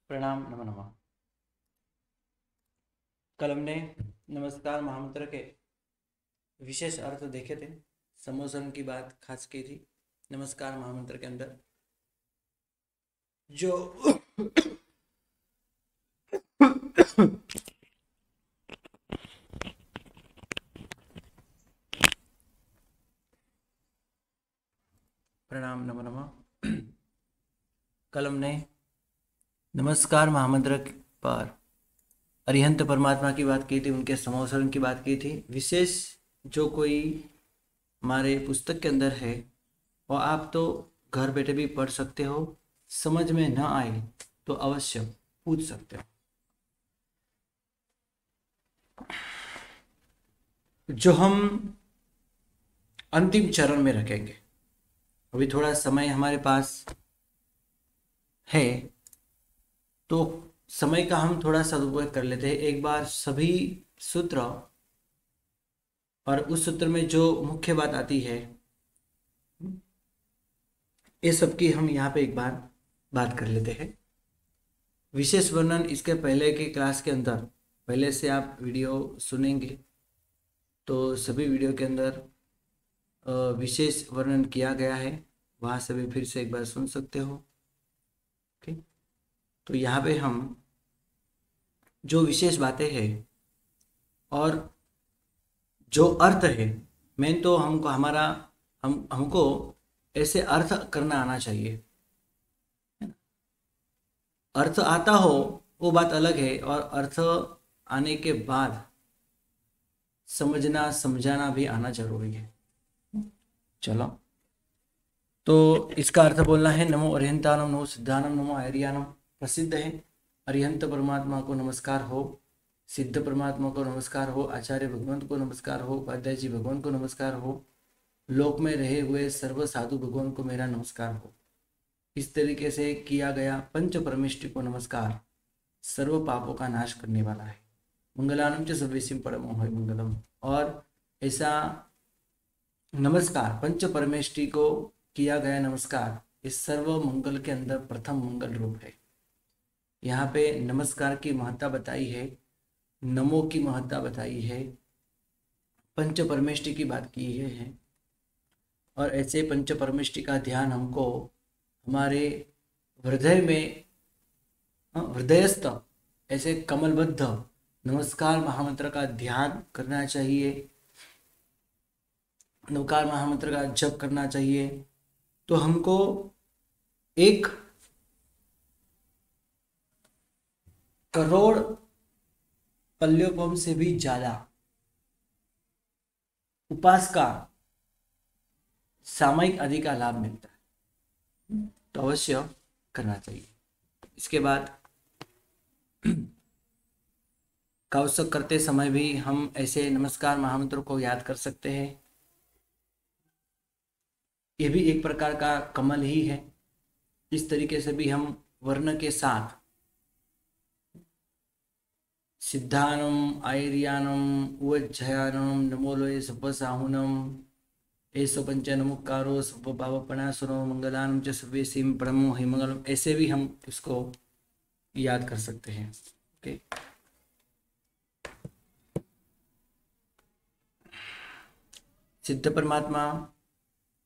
प्रणाम नमो नमः। कल हमने नमस्कार महामंत्र के विशेष अर्थ देखे थे। समोसन की बात खास की थी नमस्कार महामंत्र के अंदर। जो प्रणाम नमो नमः। कल हमने नमस्कार महामंत्र पर अरिहंत परमात्मा की बात की थी, उनके समोसन की बात की थी। विशेष जो कोई हमारे पुस्तक के अंदर है और आप तो घर बैठे भी पढ़ सकते हो, समझ में न आए तो अवश्य पूछ सकते हो। जो हम अंतिम चरण में रखेंगे, अभी थोड़ा समय हमारे पास है तो समय का हम थोड़ा सदुपयोग कर लेते हैं। एक बार सभी सूत्र और उस सूत्र में जो मुख्य बात आती है ये सब की हम यहाँ पे एक बार बात कर लेते हैं। विशेष वर्णन इसके पहले के क्लास के अंदर पहले से आप वीडियो सुनेंगे तो सभी वीडियो के अंदर विशेष वर्णन किया गया है, वहाँ से भी फिर से एक बार सुन सकते हो। ओके, तो यहाँ पे हम जो विशेष बातें हैं और जो अर्थ है, मेन तो हमको हमको ऐसे अर्थ करना आना चाहिए, है ना। अर्थ आता हो वो बात अलग है, और अर्थ आने के बाद समझना समझाना भी आना जरूरी है। चलो, तो इसका अर्थ बोलना है। नमो अरिहंतानम, नमो सिद्धानम, नमो आर्यानम। प्रसिद्ध है अरिहंत परमात्मा को नमस्कार हो, सिद्ध परमात्मा को नमस्कार हो, आचार्य भगवंत को नमस्कार हो, उपाध्याय जी भगवान को नमस्कार हो, लोक में रहे हुए सर्व साधु भगवान को मेरा नमस्कार हो। इस तरीके से किया गया पंच परमेष्टि को नमस्कार सर्व पापों का नाश करने वाला है। मंगलानम च सर्वेसिम परमो है मंगलम। और ऐसा नमस्कार पंच परमेष्टि को किया गया नमस्कार इस सर्व मंगल के अंदर प्रथम मंगल रूप है। यहाँ पे नमस्कार की महत्ता बताई है, नमो की महत्ता बताई है, पंच परमेष्टि की बात की है। और ऐसे पंच परमेष्टि का ध्यान हमको हमारे हृदय में हृदयस्थ ऐसे कमलबद्ध नमस्कार महामंत्र का ध्यान करना चाहिए, नमस्कार महामंत्र का जप करना चाहिए। तो हमको एक करोड़ पल्योपम से भी ज्यादा उपास का सामयिक आदि का लाभ मिलता है, तो अवश्य करना चाहिए। इसके बाद कौशक करते समय भी हम ऐसे नमस्कार महामंत्र को याद कर सकते हैं। ये भी एक प्रकार का कमल ही है। इस तरीके से भी हम वर्ण के साथ सिद्धानम आयर्यानम उज्जयानम नमो लोये सब्बसाहुनम ऐसो पंच नमुकारो सब भावपणासुरो मंगलानम च सर्वेसिम परमो हि मंगलम, ऐसे भी हम इसको याद कर सकते हैं। ओके, सिद्ध परमात्मा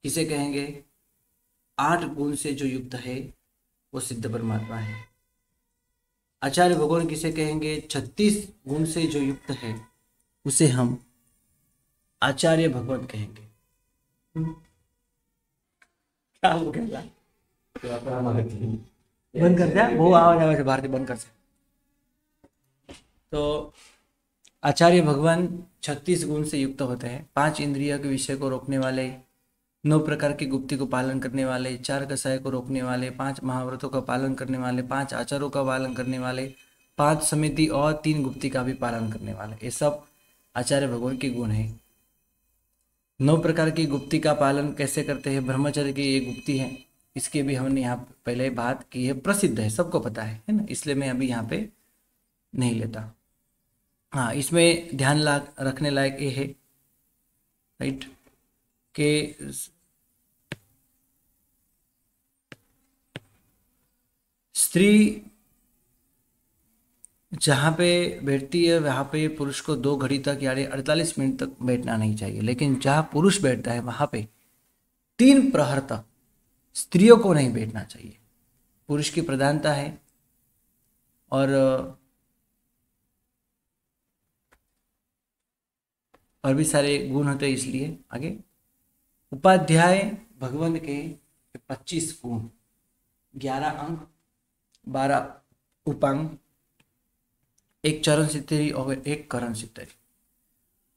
किसे कहेंगे? 8 गुण से जो युक्त है वो सिद्ध परमात्मा है। आचार्य भगवान किसे कहेंगे? 36 गुण से जो युक्त है उसे हम आचार्य भगवान कहेंगे। क्या हो गया? बंद कर दिया वो आवाज आवाज भारती बंद कर से। तो आचार्य भगवान 36 गुण से युक्त होते हैं। 5 इंद्रिय के विषय को रोकने वाले, 9 प्रकार की गुप्ती को पालन करने वाले, 4 कसाय को रोकने वाले, 5 महाव्रतों का पालन करने वाले, 5 आचारों का पालन करने वाले, 5 समिति और 3 गुप्ती का भी पालन करने वाले, ये सब आचार्य भगवान के गुण हैं। 9 प्रकार की गुप्ती का पालन कैसे करते हैं? ब्रह्मचर्य की ये गुप्ती है, इसके भी हमने यहाँ पहले बात की है, प्रसिद्ध है, सबको पता है ना, इसलिए मैं अभी यहाँ पे नहीं लेता। हाँ, इसमें ध्यान रखने लायक ये है, राइट, कि स्त्री जहाँ पे बैठती है वहाँ पे पुरुष को 2 घड़ी तक यानी 48 मिनट तक बैठना नहीं चाहिए, लेकिन जहाँ पुरुष बैठता है वहाँ पे 3 प्रहर तक स्त्रियों को नहीं बैठना चाहिए। पुरुष की प्रधानता है और भी सारे गुण होते हैं, इसलिए आगे उपाध्याय भगवान के 25 गुण, 11 अंग, 12 उपांग, 1 चरण सिद्धि और 1 करण सिद्धि।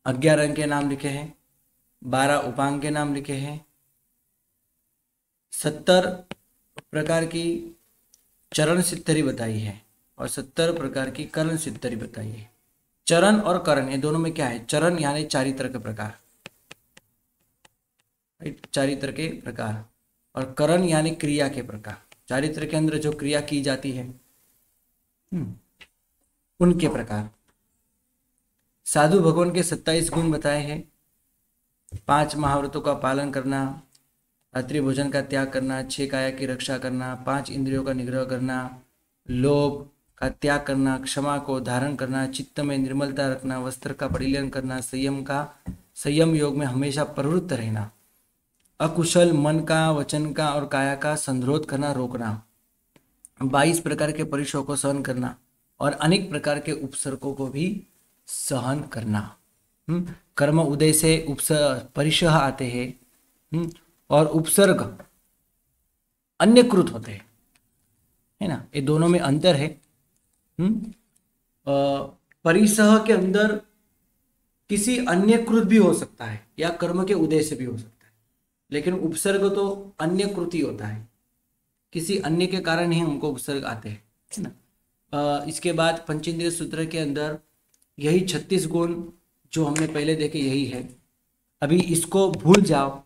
11 अंग के नाम लिखे हैं, 12 उपांग के नाम लिखे हैं, 70 प्रकार की चरण सिद्धि बताई है और 70 प्रकार की करण सिद्धि बताई है। चरण और करण ये दोनों में क्या है? चरण यानी चारित्र के प्रकार, चारित्र के प्रकार, और करण यानी क्रिया के प्रकार। चारित्र के अंदर जो क्रिया की जाती है उनके प्रकार। साधु भगवान के 27 गुण बताए हैं। 5 महाव्रतों का पालन करना, रात्रि भोजन का त्याग करना, 6 काया की रक्षा करना, 5 इंद्रियों का निग्रह करना, लोभ का त्याग करना, क्षमा को धारण करना, चित्त में निर्मलता रखना, वस्त्र का परिधान करना, संयम योग में हमेशा प्रवृत्त रहना, अकुशल मन का, वचन का और काया का संरोध करना, रोकना, 22 प्रकार के परिशों को सहन करना और अनेक प्रकार के उपसर्गों को भी सहन करना। कर्म उदय से परिशह आते हैं और उपसर्ग अन्यकृत होते हैं, है ना। ये दोनों में अंतर है। परिसह के अंदर किसी अन्यकृत भी हो सकता है या कर्म के उदय से भी हो सकता है, लेकिन उपसर्ग तो अन्यकृत ही होता है, किसी अन्य के कारण ही हमको उपसर्ग आते हैं, है ना। इसके बाद पंचेंद्रिय सूत्र के अंदर यही 36 गुण जो हमने पहले देखे यही है। अभी इसको भूल जाओ,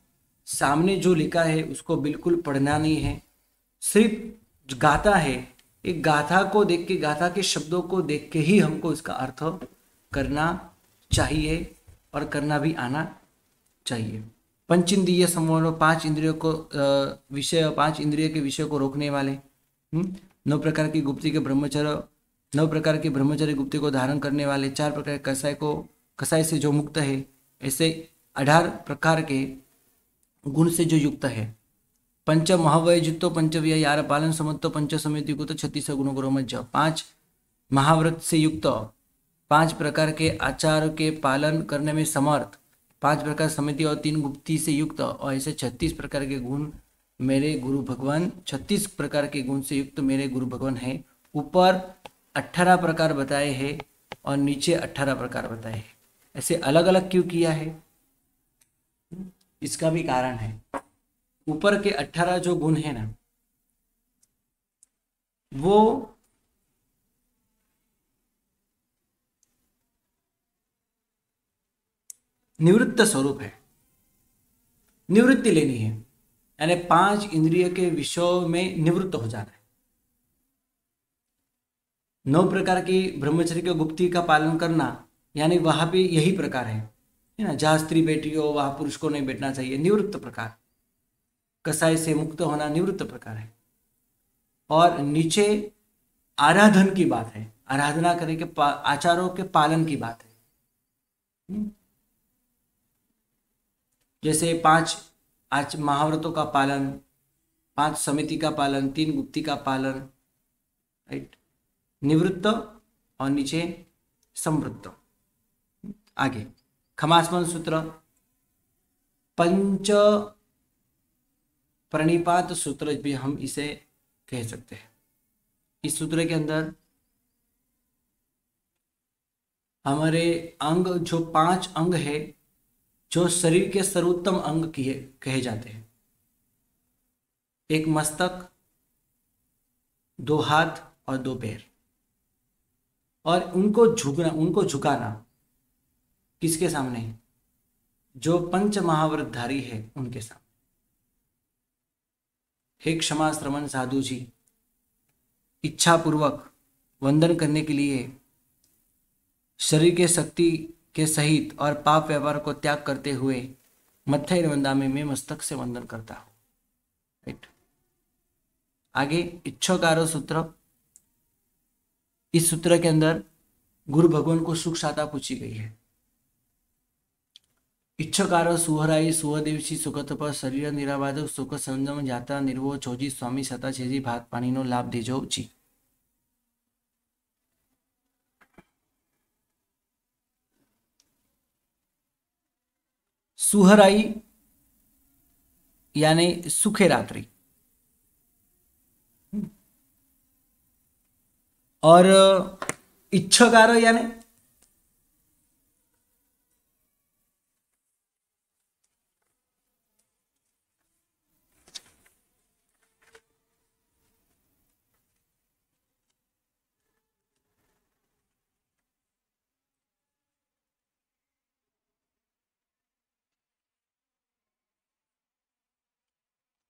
सामने जो लिखा है उसको बिल्कुल पढ़ना नहीं है, सिर्फ गाथा है, एक गाथा को देख के, गाथा के शब्दों को देख के ही हमको इसका अर्थ करना चाहिए और करना भी आना चाहिए। पंचेंद्रिय संवरण, 5 इंद्रियों को विषय, 5 इंद्रिय के विषय को रोकने वाले, 9 प्रकार की गुप्ती के ब्रह्मचर्य, 9 प्रकार की ब्रह्मचर्य गुप्ती को धारण करने वाले, 4 प्रकार के कसाय से जो मुक्त है, ऐसे 18 प्रकार के गुण से जो युक्त है। पंच महावय जितो पंचव्यय यार पालन समत्तो पंच समिति को तो 36 गुणों को रोमज्ज, 5 महाव्रत से युक्त, 5 प्रकार के आचार के पालन करने में समर्थ, 5 प्रकार समिति और 3 गुप्ती से युक्त, और ऐसे 36 प्रकार के गुण मेरे गुरु भगवान, 36 प्रकार के गुण से युक्त मेरे गुरु भगवान है। ऊपर 18 प्रकार बताए हैं और नीचे 18 प्रकार बताए हैं। ऐसे अलग अलग क्यों किया है? इसका भी कारण है। ऊपर के 18 जो गुण है ना, वो निवृत्त स्वरूप है, निवृत्ति लेनी है, यानी 5 इंद्रिय के विषयों में निवृत्त हो जाना है। 9 प्रकार की ब्रह्मचर्य के गुप्ती का पालन करना, यानी वहां पे यही प्रकार है ना। जहां स्त्री बैठी हो वहां पुरुष को नहीं बैठना चाहिए, निवृत्त प्रकार। कसाय से मुक्त होना निवृत्त प्रकार है। और नीचे आराधन की बात है, आराधना करने के आचारों के पालन की बात है। जैसे 5 महाव्रतों का पालन, 5 समिति का पालन, 3 गुप्ती का पालन, राइट, निवृत्त और नीचे संवृत्त। आगे खमास्मन सूत्र, पंच प्रणिपात सूत्र भी हम इसे कह सकते हैं। इस सूत्र के अंदर हमारे अंग, जो 5 अंग है, जो शरीर के सर्वोत्तम अंग कहे जाते हैं, एक मस्तक, 2 हाथ और 2 पैर, और उनको झुकाना किसके सामने? जो पंच महाव्रतधारी है उनके सामने। हे क्षमा श्रवण साधु जी, इच्छा पूर्वक वंदन करने के लिए शरीर के शक्ति के सहित और पाप व्यवहार को त्याग करते हुए मत्थय वंदा में मैं मस्तक से वंदन करता हूं। राइट। आगे इच्छोकारो सूत्र, इस सूत्र के अंदर गुरु भगवान को सुख शाता पूछी गई है। इच्छकार सुहराई सुहदेवसी सुखतप शरीर निराबाधक सुख संजम जाता निर्वो छोजी स्वामी सता छेजी भात पानी नो लाभ देजो ची। सुहराई यानी सुखे रात्रि और इच्छकार यानी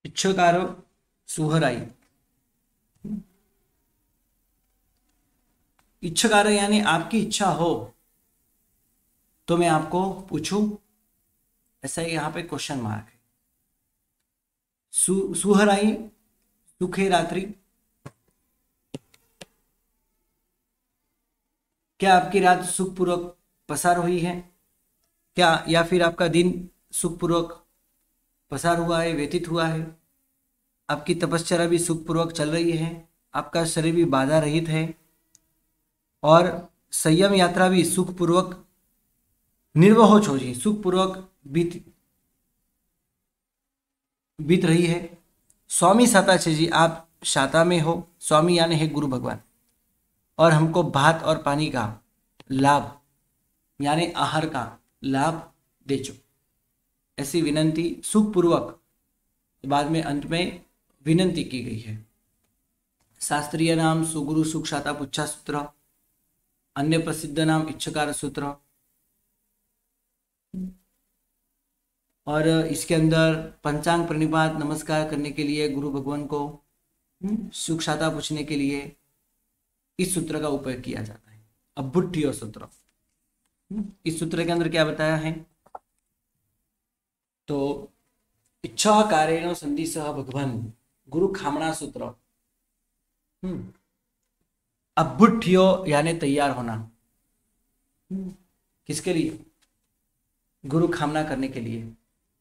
इच्छकार सुहराई। इच्छकार यानी आपकी इच्छा हो तो मैं आपको पूछूं, ऐसा ही यहां पे क्वेश्चन मार्क है। सुहराई सुखे रात्रि, क्या आपकी रात सुखपूर्वक पसार हुई है क्या, या फिर आपका दिन सुखपूर्वक पसार हुआ है, व्यतीत हुआ है, आपकी तपश्चर्या भी सुखपूर्वक चल रही है, आपका शरीर भी बाधा रहित है और संयम यात्रा भी सुखपूर्वक निर्वह छोजी सुखपूर्वक बीत रही है। स्वामी साता जी, आप शाता में हो, स्वामी यानी है गुरु भगवान, और हमको भात और पानी का लाभ यानी आहार का लाभ देजो, ऐसी विनंती सुखपूर्वक बाद में अंत में विनंती की गई है। शास्त्रीय नाम सुगुरु सुख शाता पुच्छा सूत्र, अन्य प्रसिद्ध नाम इच्छकार सूत्र, और इसके अंदर पंचांग प्रणिपात नमस्कार करने के लिए गुरु भगवान को सुख शाता पूछने के लिए इस सूत्र का उपयोग किया जाता है। अब बुट्टियो सूत्र, इस सूत्र के अंदर क्या बताया है, तो इच्छा कारेण संधि सह भगवान गुरु खामणा सूत्र। अभुट्ठियो यानी तैयार होना, किसके लिए, गुरु खामना करने के लिए,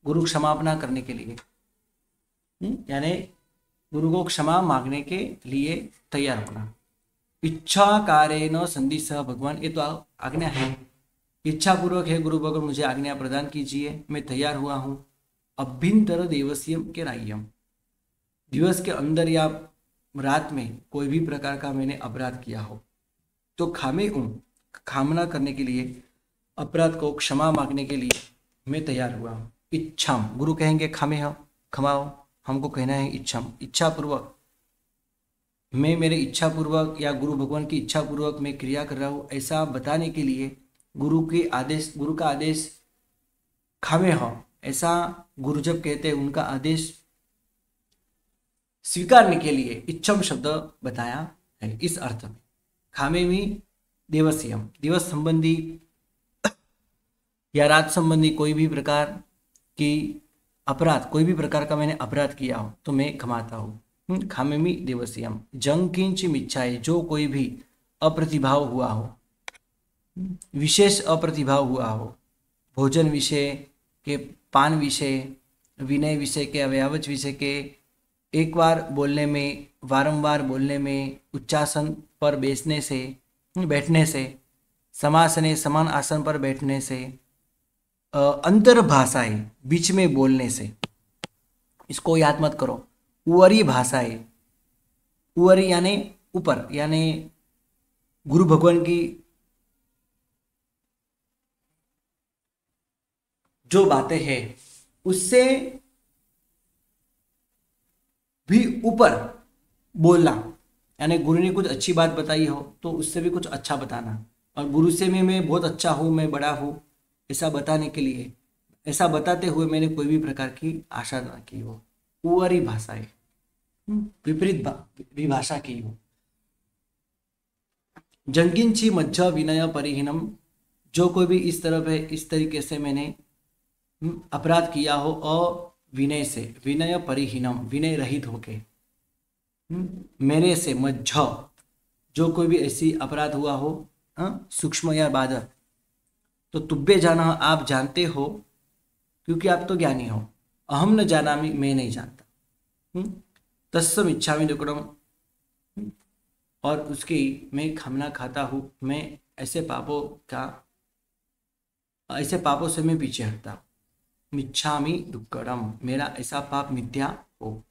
गुरु क्षमापना करने के लिए, यानी गुरु को क्षमा मांगने के लिए तैयार होना। इच्छा कारेण संधि सह भगवान, ये तो आज्ञा है, इच्छा पूर्वक है गुरु भगवान मुझे आज्ञा प्रदान कीजिए, मैं तैयार हुआ हूं। अभ्यंतर देवस्यम के राह्यम, दिवस के अंदर या रात में कोई भी प्रकार का मैंने अपराध किया हो तो खामना करने के लिए, अपराध को क्षमा मांगने के लिए मैं तैयार हुआ हूँ। इच्छाम, गुरु कहेंगे खामे हो क्षमाओ, हमको कहना है इच्छाम, इच्छा पूर्वक, मैं मेरे इच्छा पूर्वक या गुरु भगवान की इच्छा पूर्वक मैं क्रिया कर रहा हूँ, ऐसा बताने के लिए गुरु का आदेश खामे हो, ऐसा गुरु जब कहते हैं उनका आदेश स्वीकारने के लिए इच्छम शब्द बताया है। इस अर्थ में खामे में देवस्यम, दिवस संबंधी या रात संबंधी कोई भी प्रकार की अपराध, कोई भी प्रकार का मैंने अपराध किया हो तो मैं क्षमाता हूँ। खामे में देवस्यम, जंग किंचिम इच्छाए, जो कोई भी अप्रतिभाव हुआ हो, विशेष अप्रतिभाव हुआ हो, भोजन विषय के, पान विषय, विनय विषय के, अव्यावच विषय के, एक बार बोलने में, वारंवार बोलने में, उच्चासन पर बैठने से, समासने समान आसन पर बैठने से, अंतर भाषाएं बीच में बोलने से, इसको याद मत करो, उवरी भाषाएं, उवरी यानी ऊपर, यानी गुरु भगवान की जो बातें हैं उससे भी ऊपर बोलना, यानी गुरु ने कुछ अच्छी बात बताई हो तो उससे भी कुछ अच्छा बताना, और गुरु से मैं बहुत अच्छा हूँ, मैं बड़ा हूँ, ऐसा बताने के लिए, ऐसा बताते हुए मैंने कोई भी प्रकार की आशा ना की हो। उवरी भाषाएं, विपरीत विभाषा की हो। जंगिंची मज्जा विनय परिहीनम, जो कोई भी इस तरफ है, इस तरीके से मैंने अपराध किया हो, और विनय से, विनय परिहीनम, विनय रहित होके, मेरे से मज्झ, जो कोई भी ऐसी अपराध हुआ हो सूक्ष्म या बाधक। तो तुब्बे जाना आप जानते हो क्योंकि आप तो ज्ञानी हो। अहम न जानामि मैं नहीं जानता। तस्सम इच्छामि दुक्कडम, और उसकी मैं खाना खाता हूँ। मैं ऐसे पापों से मैं पीछे हटता हूँ। मिच्छामि दुक्कडम, मेरा ऐसा पाप मिथ्या हो।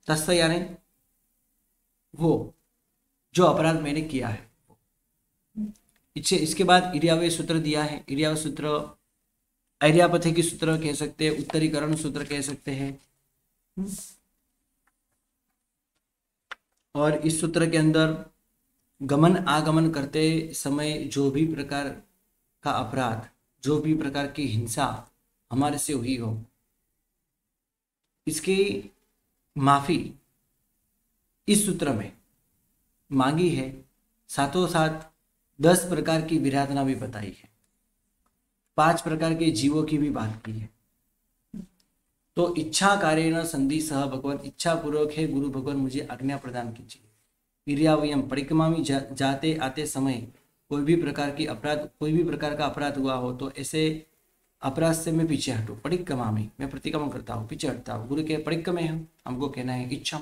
तस्य यानी वो जो अपराध मैंने किया है। इसके बाद इर्यावय सूत्र दिया है। इर्यावय सूत्र ऐर्यापथि की सूत्र कह सकते हैं, उत्तरीकरण सूत्र कह सकते हैं। और इस सूत्र के अंदर गमन आगमन करते समय जो भी प्रकार का अपराध, जो भी प्रकार की हिंसा हमारे से हुई हो, इसकी माफी इस सूत्र में मांगी है। साथों साथ 10 प्रकार की विराधना भी बताई है, 5 प्रकार के जीवों की भी बात की है। तो इच्छा कार्येण संधि सह भगवान, इच्छा पूर्वक है गुरु भगवान मुझे आज्ञा प्रदान कीजिए। वीर्यावयम परिक्रमामी, जाते आते समय कोई भी प्रकार का अपराध हुआ हो तो ऐसे अपराध से मैं पीछे हटूँ। परिक्रमामी, मैं प्रतिक्रमण करता हूँ, पीछे हटता हूँ। गुरु के परिक्रमे हमको कहना है इच्छा,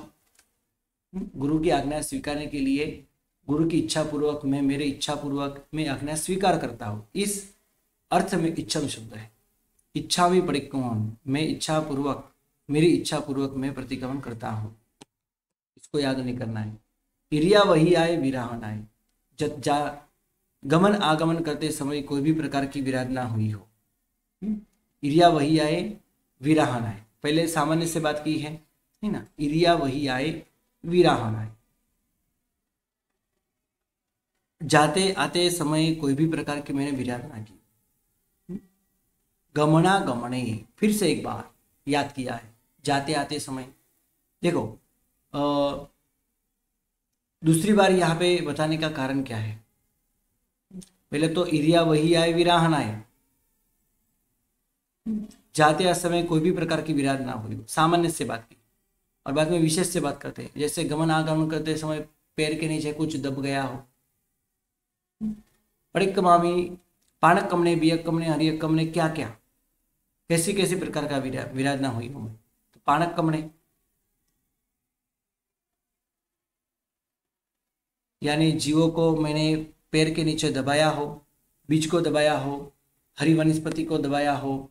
गुरु की आज्ञा स्वीकारने के लिए गुरु की इच्छा पूर्वक मैं, मेरे इच्छा पूर्वक मैं आज्ञा स्वीकार करता हूँ। इस अर्थ में इच्छम शब्द है। इच्छा भी परिक्रमण, मैं इच्छा पूर्वक, मेरी इच्छा पूर्वक मैं प्रतिक्रमण करता हूँ। इसको याद नहीं करना है। इरिया वही आए विराहन आए, गमन आगमन करते समय कोई भी प्रकार की विराधना हुई हो। इरिया वही आए विराहन आए, पहले सामान्य से बात की है ना। इरिया वही आए विराहन आए, जाते आते समय कोई भी प्रकार की मैंने विराधना की। गमना गमने, फिर से एक बार याद किया है। जाते आते समय देखो, दूसरी बार यहाँ पे बताने का कारण क्या है। पहले तो इरिया वही आए विराहन आए, जाते समय कोई भी प्रकार की विराधना हुई, सामान्य से बात की। और बाद में विशेष से बात करते हैं, जैसे गमन आगमन करते समय पैर के नीचे कुछ दब गया हो। परिक्रमामी, पाणक कमने, बियक कमने, हरियक कमने, क्या क्या कैसी कैसी प्रकार का विराधना हुई हो। तो पाणक कमने यानी जीवों को मैंने पैर के नीचे दबाया हो, बीज को दबाया हो, हरी वनस्पति को दबाया हो।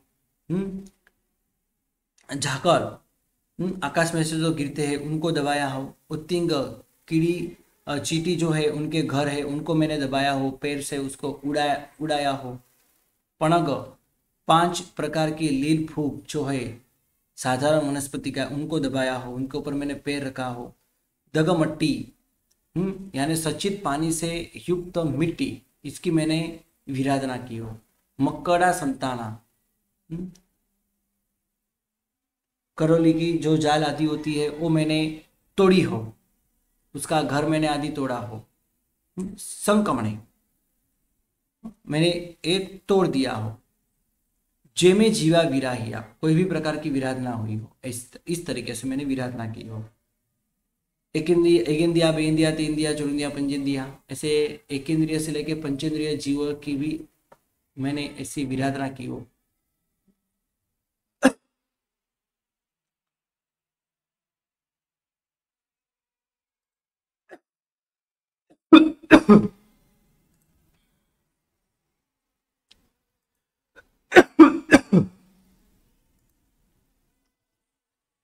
झाकर, आकाश में से जो गिरते हैं उनको दबाया हो। उत्तिंग, कीड़ी चींटी जो है उनके घर है उनको मैंने दबाया हो, पैर से उसको उड़ाया हो। पणग, 5 प्रकार की लील फूग जो है साधारण वनस्पति का, उनको दबाया हो, उनके ऊपर मैंने पैर रखा हो। दगमट्टी, यानी सचित पानी से युक्त मिट्टी, इसकी मैंने विराधना की हो। मक्कड़ा संताना, करौली की जो जाल आदि होती है वो मैंने तोड़ी हो, उसका घर मैंने आदि तोड़ा हो। संकमणे, मैंने एक तोड़ दिया हो। जेमे जीवा विराहिया, कोई भी प्रकार की विराधना हुई हो, इस तरीके से मैंने विराधना की हो। एक इंद्रिया, बे इंद्रिया, तीन इंद्रिया, चौंद्रिया, पंचेंद्रिया, ऐसे एक इंद्रिय से लेके पंचेंद्रिय जीवों की भी मैंने ऐसी विराधना की हो।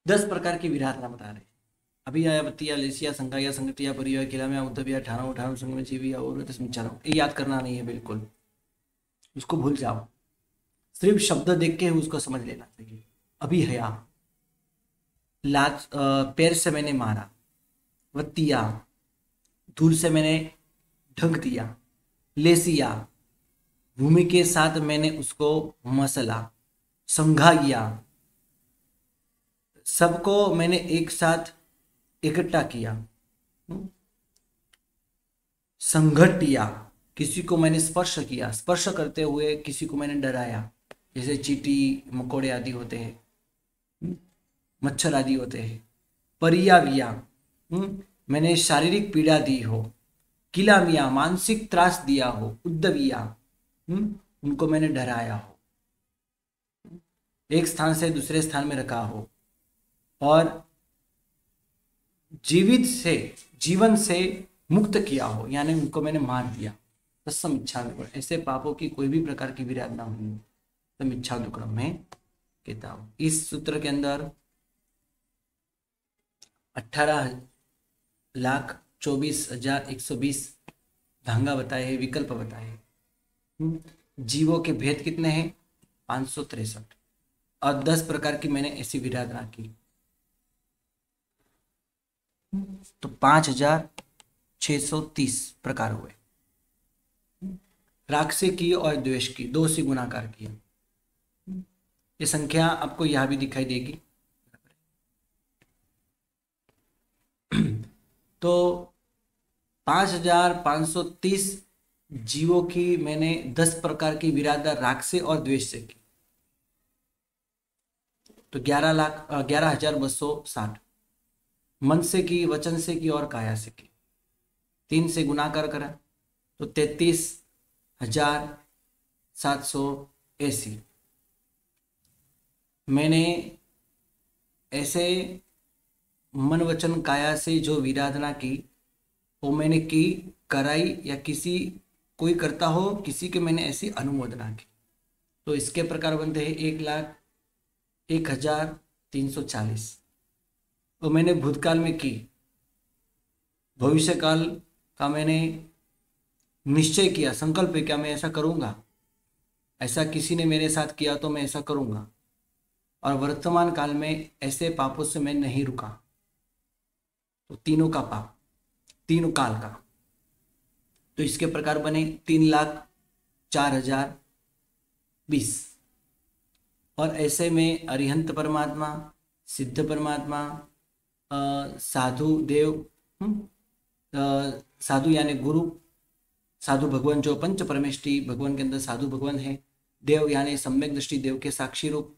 दस प्रकार की विराधना बता रहे। अभियावतिया, लेसिया, संकाया, संगतिया, परिया, किलामिया, उद्धविया, ठानो ठानो, संगम, जीविया और तस्मिचारो, ये याद करना नहीं है बिल्कुल, उसको भूल जाओ। सिर्फ शब्द देख के उसको समझ लेना चाहिए। अभी हया, लात, पैर से मैंने मारा। वत्तिया, धूल से मैंने ढक दिया। लेसिया, भूमि के साथ मैंने उसको मसला। संघागिया, सबको मैंने एक साथ इकट्ठा किया। संघटिया, किसी को मैंने स्पर्श किया, स्पर्श करते हुए किसी को मैंने डराया, जैसे चींटी, मकोड़े आदि होते हैं, मच्छर आदि होते हैं। परियाविया, मैंने शारीरिक पीड़ा दी हो, किलामिया मानसिक त्रास दिया हो, उद्दविया उनको मैंने डराया हो, एक स्थान से दूसरे स्थान में रखा हो, और जीवन से मुक्त किया हो, यानी उनको मैंने मार दिया। तत्सम इच्छा दुक्रम, ऐसे पापों की कोई भी प्रकार की विराधना हुई तम इच्छा दुक्रम में कहता हूं। इस सूत्र के अंदर 18,24,120 धांगा बताए हैं, विकल्प बताए हैं। जीवों के भेद कितने हैं? 563, और 10 प्रकार की मैंने ऐसी विराधना की, तो 5,630 प्रकार हुए। राग से की और द्वेष की 2 से गुणाकार किया। ये संख्या आपको यहां भी दिखाई देगी। तो 5,530 जीवों की मैंने 10 प्रकार की विराधना राग से और द्वेष से की, तो 11,260। मन से की, वचन से की और काया से की। 3 से गुणाकार करा तो 33,780। मैंने ऐसे मन वचन काया से जो विराधना की वो मैंने की, कराई, या किसी कोई करता हो किसी के मैंने ऐसी अनुमोदना की, तो इसके प्रकार बनते हैं 1,01,340। वो मैंने भूतकाल में की, भविष्य काल का मैंने निश्चय किया, संकल्प किया मैं ऐसा करूँगा, ऐसा किसी ने मेरे साथ किया तो मैं ऐसा करूँगा, और वर्तमान काल में ऐसे पापों से मैं नहीं रुका, तो तीनों का पाप, तीनों काल का। तो इसके प्रकार बने 3,04,020। और ऐसे में अरिहंत परमात्मा, सिद्ध परमात्मा, साधु देव, साधु यानी गुरु, साधु भगवान जो पंच परमेष्टि भगवान के अंदर साधु भगवान है, देव यानी सम्यक दृष्टि देव के साक्षी रूप,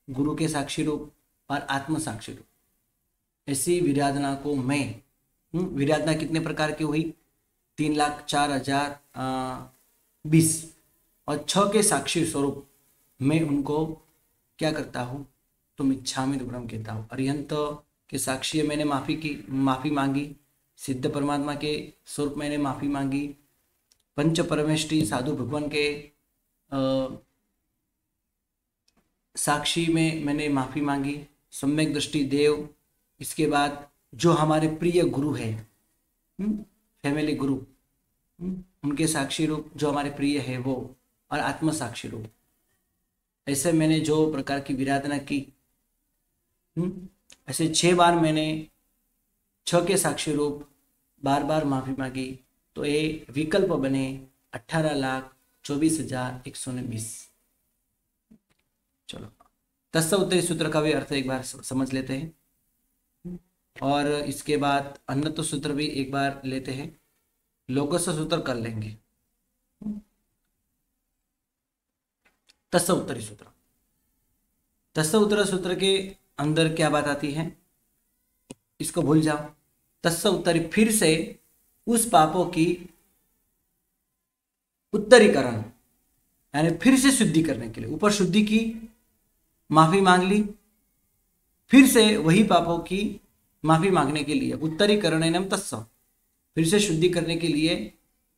गुरु के साक्षी रूप और आत्म साक्षी रूप, ऐसी विराधना को मैं, विराधना कितने प्रकार की हुई? 3,04,020, और 6 के साक्षी स्वरूप मैं उनको क्या करता हूँ? तुम इच्छामि दुक्कडम कहता हूँ। अरिहंत के साक्षी मैंने माफी मांगी, सिद्ध परमात्मा के स्वरूप मैंने माफी मांगी, पंच परमेष्टि साधु भगवान के साक्षी में मैंने माफी मांगी, सम्यक दृष्टि देव, इसके बाद जो हमारे प्रिय गुरु है, फैमिली गुरु, उनके साक्षी रूप जो हमारे प्रिय है वो, और आत्म साक्षी रूप, ऐसे मैंने जो प्रकार की विराधना की, ऐसे 6 बार मैंने 6 के साक्षी रूप बार बार माफी मांगी, तो ये विकल्प बने 18,24,119। चलो तत्सम उत्तरी सूत्र का भी अर्थ एक बार समझ लेते हैं, और इसके बाद अन्नत सूत्र भी एक बार लेते हैं, लोकस सूत्र कर लेंगे। तत्सम उत्तरी सूत्र, तत्सम उत्तरी सूत्र के अंदर क्या बात आती है इसको भूल जाओ। तत्सम उत्तरी फिर से उस पापों की उत्तरीकरण, यानी फिर से शुद्धि करने के लिए, ऊपर शुद्धि की, माफी मांग ली, फिर से वही पापों की माफी मांगने के लिए उत्तरीकरण एनम तत्सम, फिर से शुद्धि करने के लिए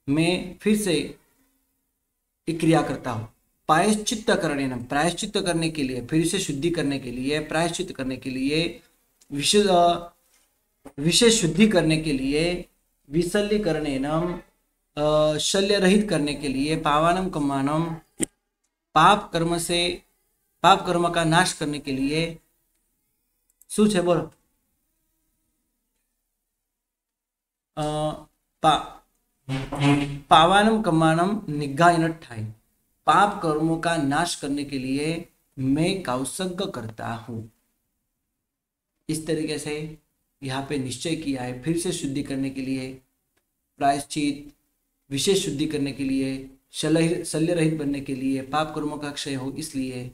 मैं फिर से एक क्रिया करता हूँ। प्रायश्चित्त करणेनम, प्रायश्चित्त करने के लिए, फिर से शुद्धि करने के लिए, प्रायश्चित्त करने के लिए, विशेष शुद्धि करने के लिए, विशल्यकरणेनम, शल्य रहित करने के लिए, पावानम कम्मानम, पाप कर्म का नाश करने के लिए, શું છે બોલો? पावानम कम्मानम निग्घायन ठाई, पाप कर्मों का नाश करने के लिए मैं कौसंग करता हूं। इस तरीके से यहाँ पे निश्चय किया है, फिर से शुद्धि करने के लिए, प्रायश्चित, विशेष शुद्धि करने के लिए, शल्य रहित बनने के लिए, पाप कर्मों का क्षय हो इसलिए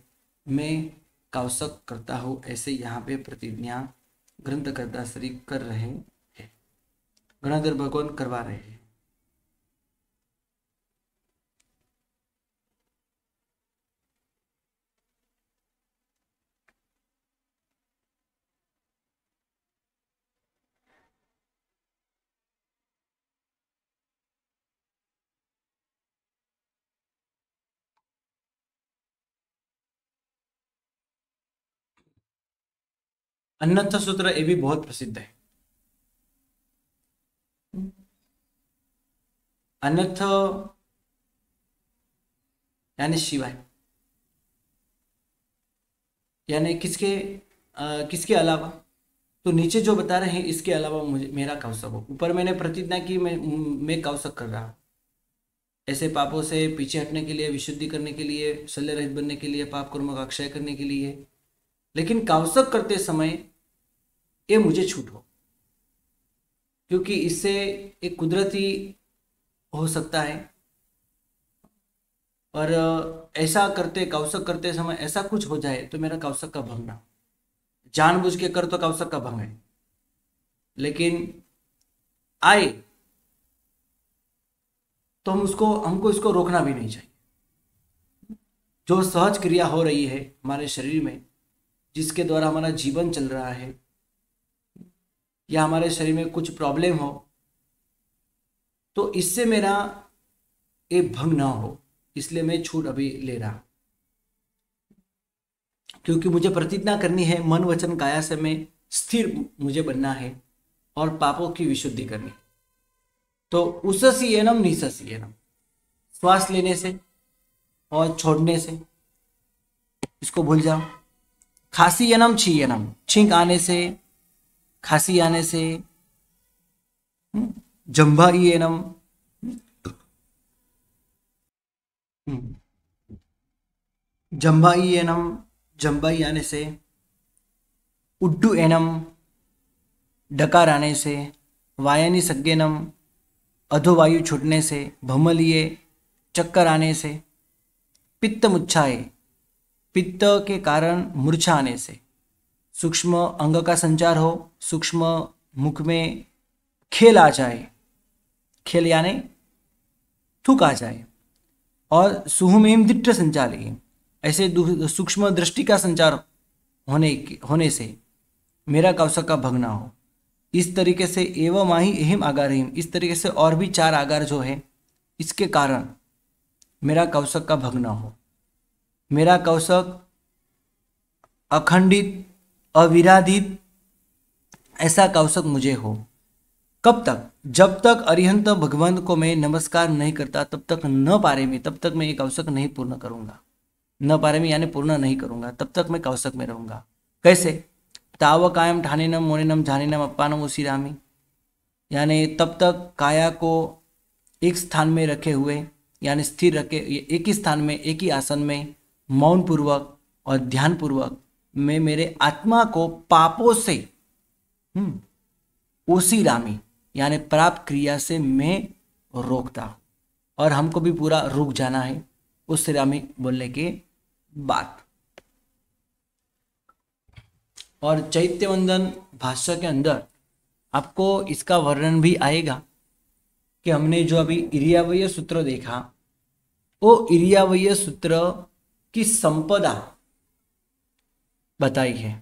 मैं कौसक करता हूँ। ऐसे यहाँ पे प्रतिज्ञा ग्रंथकर्ता श्री कर रहे हैं, गणाधर भगवान करवा रहे हैं। अन्यथा सूत्र ये भी बहुत प्रसिद्ध है। अन्यथा यानी शिवाय, यानी किसके अलावा। तो नीचे जो बता रहे हैं इसके अलावा मुझे मेरा कौशक हो। ऊपर मैंने प्रतिज्ञा की मैं कौशक कर रहा हूँ, ऐसे पापों से पीछे हटने के लिए, विशुद्धि करने के लिए, शल्य रहित बनने के लिए, पाप कर्मों का क्षय करने के लिए। लेकिन कौशक करते समय ये मुझे छूट हो, क्योंकि इससे एक कुदरती हो सकता है। और ऐसा करते कौशक करते समय ऐसा कुछ हो जाए तो मेरा कौशक का भंग ना हो। जानबूझ के कर तो कौशक का भंग है, लेकिन आए तो हमको इसको रोकना भी नहीं चाहिए। जो सहज क्रिया हो रही है हमारे शरीर में, जिसके द्वारा हमारा जीवन चल रहा है, या हमारे शरीर में कुछ प्रॉब्लम हो, तो इससे मेरा ये भंग ना हो, इसलिए मैं छूट अभी ले रहा। क्योंकि मुझे प्रतिज्ञा करनी है, मन वचन काया से मैं स्थिर मुझे बनना है और पापों की विशुद्धि करनी। तो उससीयनम निससीयनम, श्वास लेने से और छोड़ने से इसको भूल जाओ। खासीयनम छीयनम, छींक आने से, खांसी आने से। जंभायनम, जंभायनम, जंभाई आने से। उड्डू एनम, डकार आने से। वायानी सज्ञनम, अधोवायु छूटने से। भमलिए, चक्कर आने से। पित्त मुच्छाए, पित्त के कारण मूर्छा आने से। सूक्ष्म अंग का संचार हो, सूक्ष्म मुख में खेल आ जाए, खेल यानी थूक आ जाए। और सुहुमेम दिट्ठ संचाली, ऐसे सूक्ष्म दृष्टि का संचार होने से मेरा कौशक का भंग ना हो। इस तरीके से एवं माही एहिम आगारहीम, इस तरीके से और भी 4 आगार जो है, इसके कारण मेरा कौशक का भंग ना हो। मेरा कौशक अखंडित, अविराधित ऐसा कौशक मुझे हो। कब तक? जब तक अरिहंत भगवंत को मैं नमस्कार नहीं करता, तब तक न पारे में, तब तक मैं ये कौशक नहीं पूर्ण करूंगा। न पारे में यानी पूर्ण नहीं करूंगा, तब तक मैं कौशक में रहूंगा। कैसे? ताव कायम ठानेनम मोनेनम झानेनम अप्पानम उसीरामी, यानी तब तक काया को एक स्थान में रखे हुए, यानी स्थिर रखे, एक ही स्थान में, एक ही आसन में, मौन पूर्वक और ध्यान पूर्वक मैं मेरे आत्मा को पापों से उसी रामी यानी प्राप्त क्रिया से मैं रोकता हूं। और हमको भी पूरा रुक जाना है उस रामी बोलने के बाद। और चैत्यवंदन भाष्य के अंदर आपको इसका वर्णन भी आएगा कि हमने जो अभी इरियावय सूत्र देखा, वो इरियावय सूत्र की संपदा बताई है।